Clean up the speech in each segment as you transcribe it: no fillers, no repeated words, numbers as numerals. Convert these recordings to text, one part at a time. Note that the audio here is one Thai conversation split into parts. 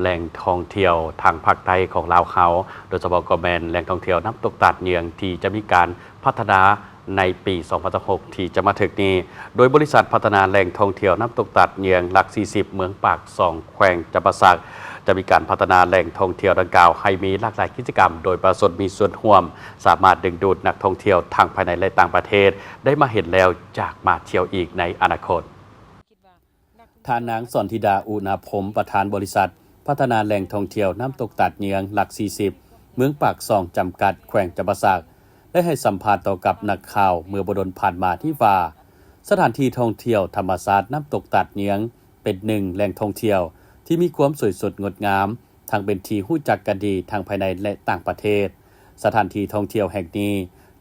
แหล่งท่องเที่ยวทางภาคใต้ของลาวเขาโดยเฉพาะก็แมนแหล่งท่องเที่ยวน้ำตกตาดเนียงที่จะมีการพัฒนาในปี2006ที่จะมาถึงนี้โดยบริษัทพัฒนาแหล่งท่องเที่ยวน้ำตกตาดเนียงหลัก40เมืองปากซองแขวงจำปาสักจะมีการพัฒนาแหล่งท่องเที่ยวดังกล่าวให้มีหลากหลายกิจกรรมโดยประสบมีส่วนร่วมสามารถดึงดูดนักท่องเที่ยวทางภายในและต่างประเทศได้มาเห็นแล้วจากมาเที่ยวอีกในอนาคตท่านนางสอนธิดาอุณาพมประธานบริษัทพัฒนาแหล่งท่องเที่ยวน้ำตกตาดเนียงหลัก40เมืองปากซองจำกัดแขวงจำปาสักได้ให้สัมภาษณ์ต่อกับนักข่าวเมื่อบดลผ่านมาที่ว่าสถานที่ท่องเที่ยวธรรมศาสตร์น้ำตกตาดเนียงเป็นหนึ่งแหล่งท่องเที่ยวที่มีความสวยสดงดงามทางเป็นที่รู้จักกันดีทางภายในและต่างประเทศสถานที่ท่องเที่ยวแห่งนี้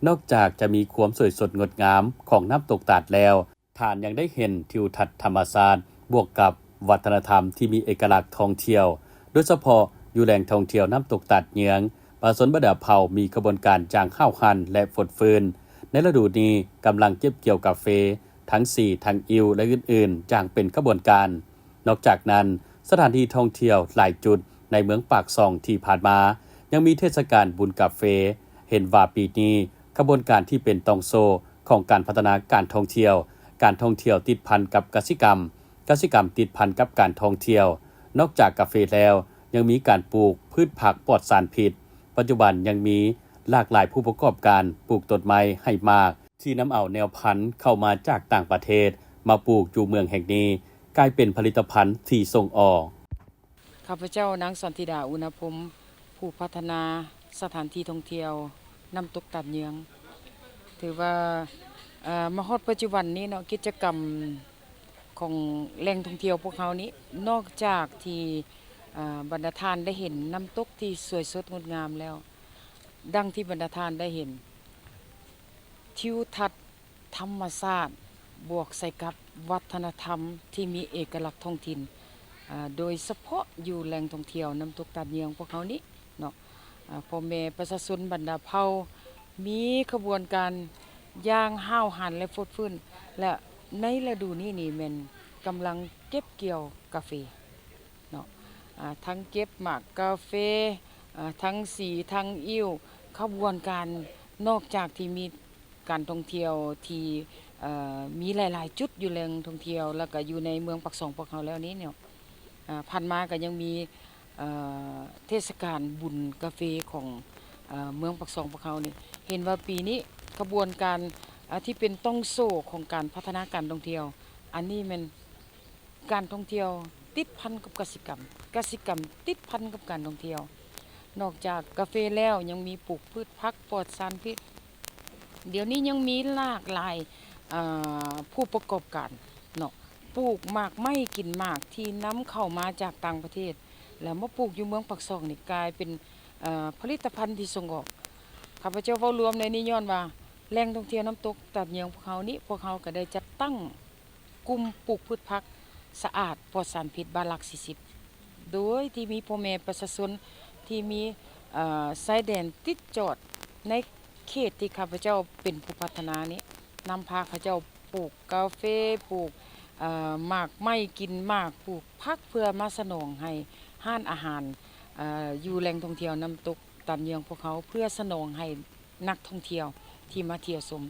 นอกจากจะมีความสวยสดงดงามของน้ำตกตาดแล้วท่านยังได้เห็นทิวทัศน์ธรรมศาสตร์บวกกับวัฒนธรรมที่มีเอกลักษณ์ท่องเที่ยวโดยเฉพาะอยู่แหล่งท่องเที่ยวน้ำตกตาดเนียงป่าสนบดาเผามีกระบวนการจ้างข้าวหั่นและฝดฟืนในฤดูนี้กำลังเก็บเกี่ยวกาแฟทั้ง4ทั้งอิวและอื่นๆจ้างเป็นกระบวนการนอกจากนั้นสถานที่ท่องเที่ยวหลายจุดในเมืองปากซองที่ผ่านมายังมีเทศกาลบุญกาแฟเห็นว่าปีนี้กระบวนการที่เป็นตองโซของการพัฒนาการท่องเที่ยวติดพันกับกสิกรรมติดพันกับการท่องเที่ยวนอกจากกาแฟแล้วยังมีการปลูกพืชผักปลอดสารพิษปัจจุบันยังมีหลากหลายผู้ประกอบการปลูกต้นไม้ให้มากที่นำเอาแนวพันธุ์เข้ามาจากต่างประเทศมาปลูกอยู่เมืองแห่งนี้กลายเป็นผลิตภัณฑ์ที่ส่งออกข้าพเจ้านางสอนธิดาอุณพมผู้พัฒนาสถานที่ท่องเที่ยวน้ำตกตาดเนียงถือว่ามาฮอดปัจจุบันนี้เนาะกิจกรรมของแหล่งท่องเที่ยวพวกเขานี้นอกจากที่บรรดาทานได้เห็นน้ำตกที่สวยสดงดงามแล้วดังที่บรรดาทานได้เห็นทิวทัศน์ธรรมชาติบวกใส่กับวัฒนธรรมที่มีเอกลักษณ์ท้องถิ่นโดยเฉพาะอยู่แหล่งท่องเที่ยวน้ำตกตาดเนียงพวกเขานี้เนาะพ่อแม่ประชาชนบรรดาเผ่ามีขบวนการย่างห้าวหันและฟดฟื้นและในฤดูนี้นี่แม่นกำลังเก็บเกี่ยวกาแฟเนาะทั้งเก็บหมากกาแฟทั้งสีทั้งอิ่วขบวนการนอกจากที่มีการท่องเที่ยวที่มีหลายๆจุดอยู่แหล่งท่องเที่ยวแล้วก็อยู่ในเมืองปักซองพวกเขาแล้วนี้เนี่ยผ่านมาก็ยังมีเทศกาลบุญกาแฟของเมืองปักซองพวกเขานี่เห็นว่าปีนี้กระบวนการที่เป็นต้องโซ่ของการพัฒนาการท่องเที่ยวอันนี้มันการท่องเที่ยวติดพันกับกสิกรรมติดพันกับการท่องเที่ยวนอกจากกาแฟแล้วยังมีปลูกพืชผักปลอดสารพิษเดี๋ยวนี้ยังมีหลากหลายผู้ประกอบการเนาะปลูกหมากไม้กินหมากที่นำเข้ามาจากต่างประเทศแล้วมาปลูกอยู่เมืองปักซองนี่กลายเป็นผลิตภัณฑ์ที่ส่งออกข้าพเจ้าเฝ้ารวมในนี้ย้อนว่าแหล่งท่องเที่ยวน้ำตกตาดเนียงพวกเขาก็ได้จัดตั้งกลุ่มปลูกพืชผักสะอาดปลอดสารพิษบ้านหลัก40โดยที่มีพ่อแม่ประชาชนที่มีสายแดนติดจอดในเขตที่ข้าพเจ้าเป็นผู้พัฒนานี้นำพาข้าพเจ้าปลูกกาแฟปลูกหมากไม้กินหมากปลูกผักเพื่อมาสนองให้ห้านอาหารอยู่แหล่งท่องเที่ยวน้ำตกตาดเนียงพวกเขาเพื่อสนองให้นักท่องเที่ยวที่มาเที่ยวชม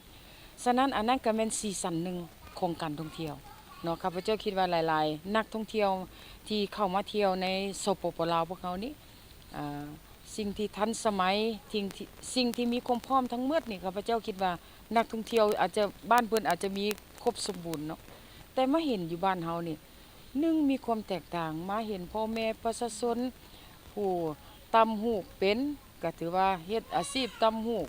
ฉะนั้นอันนั้นก็เป็นซีซั่นหนึ่งของการท่องเที่ยวเนาะข้าพเจ้าคิดว่าหลายๆนักท่องเที่ยวที่เข้ามาเที่ยวในสปป.ลาวพวกเขานี้สิ่งที่ทันสมัยสิ่งที่มีความพร้อมทั้งหมดนี่ข้าพเจ้าคิดว่านักท่องเที่ยวอาจจะบ้านเพิ่นอาจจะมีครบสมบูรณ์เนาะแต่มาเห็นอยู่บ้านเฮานี่มีความแตกต่างมาเห็นพ่อแม่ประชาชนผู้ตำหูกเป็นก็ถือว่าเฮ็ดอาชีพตำหูก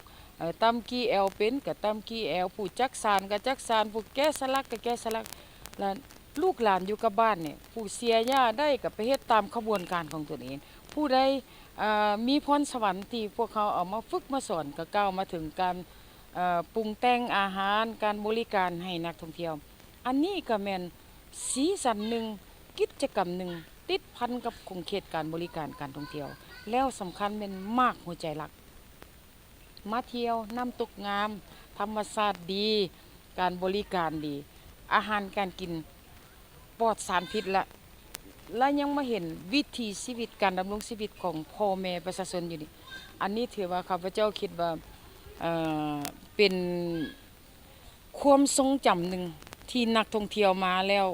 ตำกี้แอลเป็นก็ตำกี้แอลผู้จักสานก็จักสานผู้แก้สลักก็แก้สลักแล้วลูกหลานอยู่กับบ้านเนี่ยผู้เสียหญ้าได้ก็ไปเฮ็ดตามขบวนการของตนเองผู้ใดมีพรสวรรค์ที่พวกเขาเอามาฝึกมาสอนก็ก้าวมาถึงการปรุงแต่งอาหารการบริการให้นักท่องเที่ยวอันนี้ก็แม่นสีสันหนึ่งกิจกรรมหนึ่งติดพันกับคงเขตการบริการการท่องเที่ยวแล้วสำคัญเป็นมากหัวใจหลักมาเที่ยวน้ำตกงามธรรมชาติดีการบริการดีอาหารการกินปลอดสารพิษละ และยังมาเห็นวิถีชีวิตการดำรงชีวิตของพ่อแม่ประชาชนอยู่นี่อันนี้ถือว่าข้าพเจ้าคิดว่าเป็นความทรงจำหนึ่งที่นักท่องเที่ยวมาแล้ว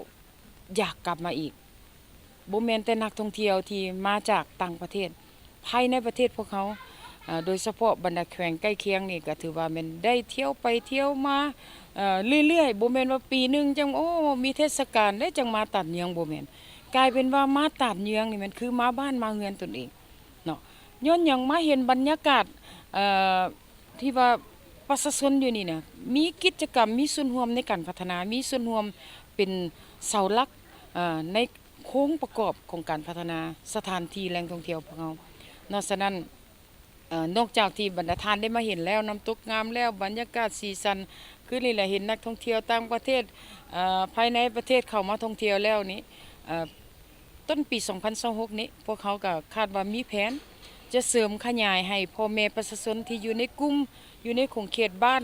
อยากกลับมาอีกบ่แม่นแต่นักท่องเที่ยวที่มาจากต่างประเทศภายในประเทศพวกเขาโดยเฉพาะบรรดาแขวงใกล้เคียงนี่ก็ถือว่ามันได้เที่ยวไปเที่ยวมาเรื่อยๆบ่แม่นว่าปีนึงจังโอ้มีเทศกาลได้จังมาตัดเนืองบ่แม่นกลายเป็นว่ามาตัดเนืองนี่มันคือมาบ้านมาเฮือนตนเองเนาะย้อนหยังมาเห็นบรรยากาศที่ว่าประชาชนอยู่นี่น่ะมีกิจกรรมมีส่วนร่วมในการพัฒนามีส่วนร่วมเป็นเสาหลักในโครงประกอบของการพัฒนาสถานที่แหล่งท่องเที่ยวของเรานอกจากนั้นนอกจากที่บรรดาท่านได้มาเห็นแล้วน้ำตกงามแล้วบรรยากาศสีสันคือนี่แหละเห็นนักท่องเที่ยวต่างประเทศภายในประเทศเข้ามาท่องเที่ยวแล้วนี้ต้นปี 2026 นี้พวกเขาก็คาดว่ามีแผนจะเสริมขยายให้พ่อแม่ประชาชนที่อยู่ในกลุ่มอยู่ในขงเขตบ้าน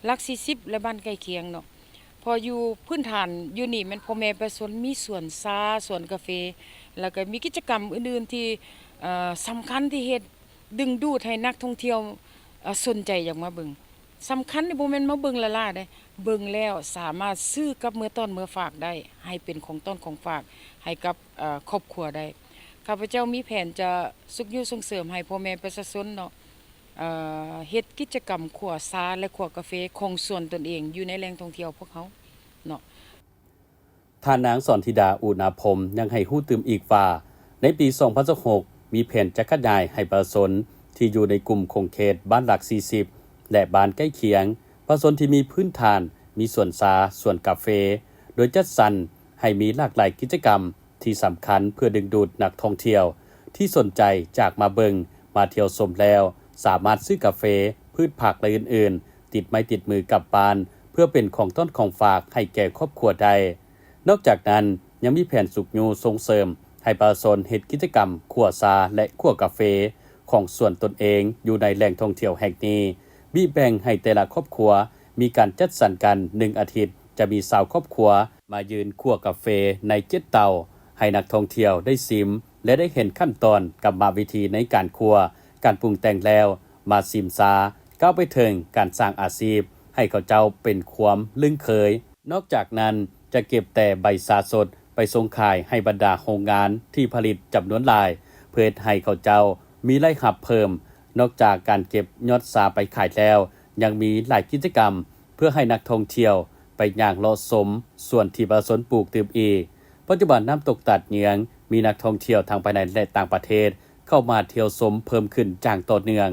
หลัก40และบ้านใกล้เคียงเนาะพออยู่พื้นฐานอยู่นี่มันพ่อแม่ประชาชนมีสวนซาสวนกาแฟแล้วก็มีกิจกรรมอื่นๆที่สำคัญที่เฮ็ดดึงดูดให้นักท่องเที่ยวสนใจอยากมาเบิ่งสำคัญนี่บ่แม่นมาเบิ่งละล่าได้เบิ่งแล้วสามารถซื้อกับมื้อต้นมื้อฝากได้ให้เป็นของต้นของฝากให้กับครอบครัวได้ข้าพเจ้ามีแผนจะสุขอยู่ส่งเสริมให้พ่อแม่ประชาชนเนาะเฮ็ดกิจกรรมขัวซาและขัวกาแฟของส่วนตนเองอยู่ในแหล่งท่องเที่ยวพวกเขาเนาะท่านนางสอนธิดาอุณาพรมยังให้ฮู้ตื่มอีกว่าในปี 2016 มีแผนจะขยายให้ประชาชนที่อยู่ในกลุ่มคงเขตบ้านหลัก 40 และบ้านใกล้เคียงประชาชนที่มีพื้นฐานมีสวนซาสวนกาแฟโดยจัดสรรให้มีหลากหลายกิจกรรมที่สำคัญเพื่อดึงดูดนักท่องเที่ยวที่สนใจจากมาเบิงมาเที่ยวชมแล้วสามารถซื้อกาแฟพืชผักและอื่นๆติดไม้ติดมือกลับบ้านเพื่อเป็นของต้นของฝากให้แก่ครอบครัวได้นอกจากนั้นยังมีแผนสุกยูส่งเสริมให้ประชาชนเฮ็ดกิจกรรมขั่วซาและขั่วกาแฟของส่วนตนเองอยู่ในแหล่งท่องเที่ยวแห่งนี้มีแบ่งให้แต่ละครอบครัวมีการจัดสรรกัน1อาทิตย์จะมี20ครอบครัวมายืนขั่วกาแฟใน7เตาให้นักท่องเที่ยวได้ชิมและได้เห็นขั้นตอนกรรมวิธีในการคั่วการปรุงแต่งแล้วมาชิมซาก้าวไปถึงการสร้างอาชีพให้เขาเจ้าเป็นความลึงเคยนอกจากนั้นจะเก็บแต่ใบซาสดไปส่งขายให้บรรดาโรงงานที่ผลิตจำนวนหลายเพื่อให้เขาเจ้ามีรายรับเพิ่มนอกจากการเก็บยอดซาไปขายแล้วยังมีหลายกิจกรรมเพื่อให้นักท่องเที่ยวไปย่างเลาะชมส่วนที่ประชาชนปลูกตื่มอีกปัจจุบันน้ำตกตัดเยืองมีนักท่องเที่ยวทางภายในและต่างประเทศเข้ามาเที่ยวชมเพิ่มขึ้นอย่างต่อเนื่อง